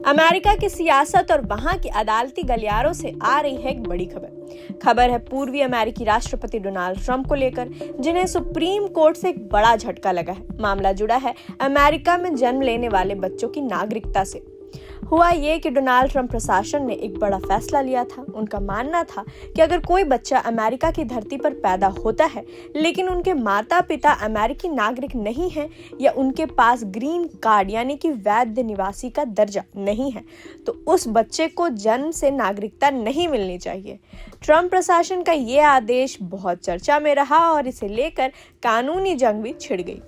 America की सियासत और वहां की अदालती गलियारों से आ रही है एक बड़ी खबर है पूर्वी अमेरिकी राष्ट्रपति डोनाल्ड ट्रंप को लेकर, जिन्हें सुप्रीम कोर्ट से एक बड़ा झटका लगा है। मामला जुड़ा है अमेरिका में जन्म लेने वाले बच्चों की नागरिकता से। हुआ ये कि डोनाल्ड ट्रंप प्रशासन ने एक बड़ा फैसला लिया था। उनका मानना था कि अगर कोई बच्चा अमेरिका की धरती पर पैदा होता है लेकिन उनके माता पिता अमेरिकी नागरिक नहीं हैं या उनके पास ग्रीन कार्ड यानी कि वैध निवासी का दर्जा नहीं है, तो उस बच्चे को जन्म से नागरिकता नहीं मिलनी चाहिए। ट्रंप प्रशासन का ये आदेश बहुत चर्चा में रहा और इसे लेकर कानूनी जंग भी छिड़ गई।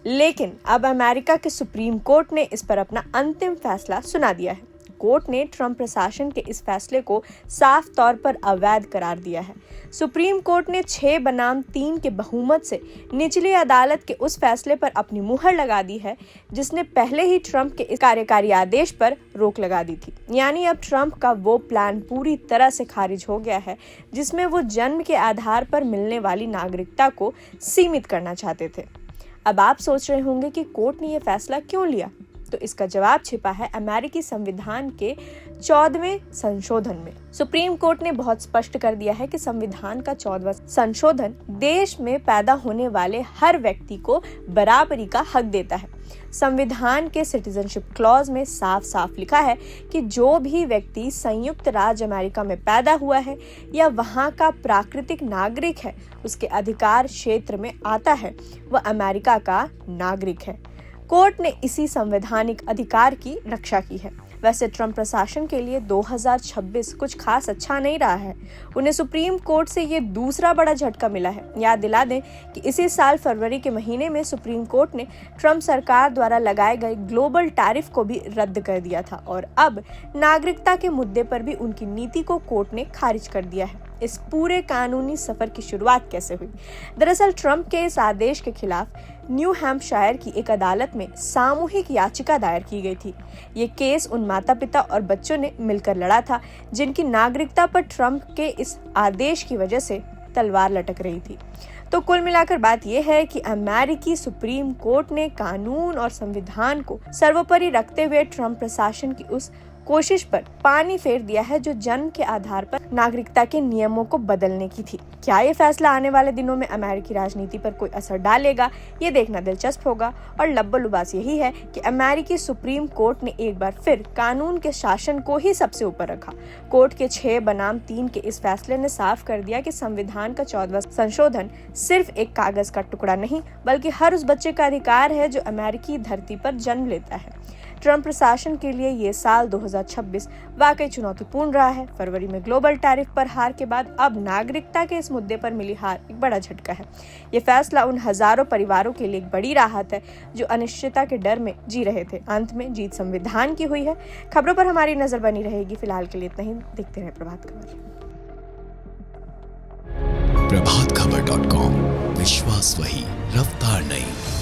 लेकिन अब अमेरिका के सुप्रीम कोर्ट ने इस पर अपना अंतिम फैसला सुना दिया है। कोर्ट ने ट्रंप प्रशासन के इस फैसले को साफ तौर पर अवैध करार दिया है। सुप्रीम कोर्ट ने 6 बनाम 3 के बहुमत से निचली अदालत के उस फैसले पर अपनी मुहर लगा दी है जिसने पहले ही ट्रंप के इस कार्यकारी आदेश पर रोक लगा दी थी। यानी अब ट्रंप का वो प्लान पूरी तरह से खारिज हो गया है जिसमें वो जन्म के आधार पर मिलने वाली नागरिकता को सीमित करना चाहते थे। अब आप सोच रहे होंगे कि कोर्ट ने यह फैसला क्यों लिया, तो इसका जवाब छिपा है अमेरिकी संविधान के 14वें संशोधन में। सुप्रीम कोर्ट ने बहुत स्पष्ट कर दिया है कि संविधान का 14वां संशोधन देश में पैदा होने वाले हर व्यक्ति को बराबरी का हक देता है। संविधान के सिटीजनशिप क्लॉज में साफ साफ लिखा है कि जो भी व्यक्ति संयुक्त राज्य अमेरिका में पैदा हुआ है या वहां का प्राकृतिक नागरिक है, उसके अधिकार क्षेत्र में आता है, वह अमेरिका का नागरिक है। कोर्ट ने इसी संवैधानिक अधिकार की रक्षा की है। वैसे ट्रंप प्रशासन के लिए 2026 कुछ खास अच्छा नहीं रहा है। उन्हें सुप्रीम कोर्ट से ये दूसरा बड़ा झटका मिला है। याद दिला दें कि इसी साल फरवरी के महीने में सुप्रीम कोर्ट ने ट्रंप सरकार द्वारा लगाए गए ग्लोबल टैरिफ को भी रद्द कर दिया था और अब नागरिकता के मुद्दे पर भी उनकी नीति को कोर्ट ने खारिज कर दिया है। इस पूरे कानूनी सफर की शुरुआत कैसे हुई? दरअसल ट्रंप के इस आदेश के खिलाफ न्यू हैम्पशायर की एक अदालत में सामूहिक याचिका दायर की गई थी। ये केस उन माता-पिता और बच्चों ने मिलकर लड़ा था जिनकी नागरिकता पर ट्रंप के इस आदेश की वजह से तलवार लटक रही थी। तो कुल मिलाकर बात यह है कि अमेरिकी सुप्रीम कोर्ट ने कानून और संविधान को सर्वोपरि रखते हुए ट्रंप प्रशासन की उस कोशिश पर पानी फेर दिया है जो जन्म के आधार पर नागरिकता के नियमों को बदलने की थी। क्या ये फैसला आने वाले दिनों में अमेरिकी राजनीति पर कोई असर डालेगा, ये देखना दिलचस्प होगा। और लब्बो-लुबास यही है कि अमेरिकी सुप्रीम कोर्ट ने एक बार फिर कानून के शासन को ही सबसे ऊपर रखा। कोर्ट के 6 बनाम 3 के इस फैसले ने साफ कर दिया कि संविधान का 14वां संशोधन सिर्फ एक कागज का टुकड़ा नहीं बल्कि हर उस बच्चे का अधिकार है जो अमेरिकी धरती पर जन्म लेता है। ट्रंप प्रशासन के लिए ये साल 2026 वाकई चुनौतीपूर्ण रहा है। फरवरी में ग्लोबल टैरिफ पर हार के बाद अब नागरिकता के इस मुद्दे पर मिली हार एक बड़ा झटका है। ये फैसला उन हजारों परिवारों के लिए एक बड़ी राहत है जो अनिश्चितता के डर में जी रहे थे। अंत में जीत संविधान की हुई है। खबरों पर हमारी नजर बनी रहेगी। फिलहाल के लिए इतना ही। देखते रहे प्रभात खबर। प्रभातखबर.com, विश्वास वही, रफ्तार नहीं।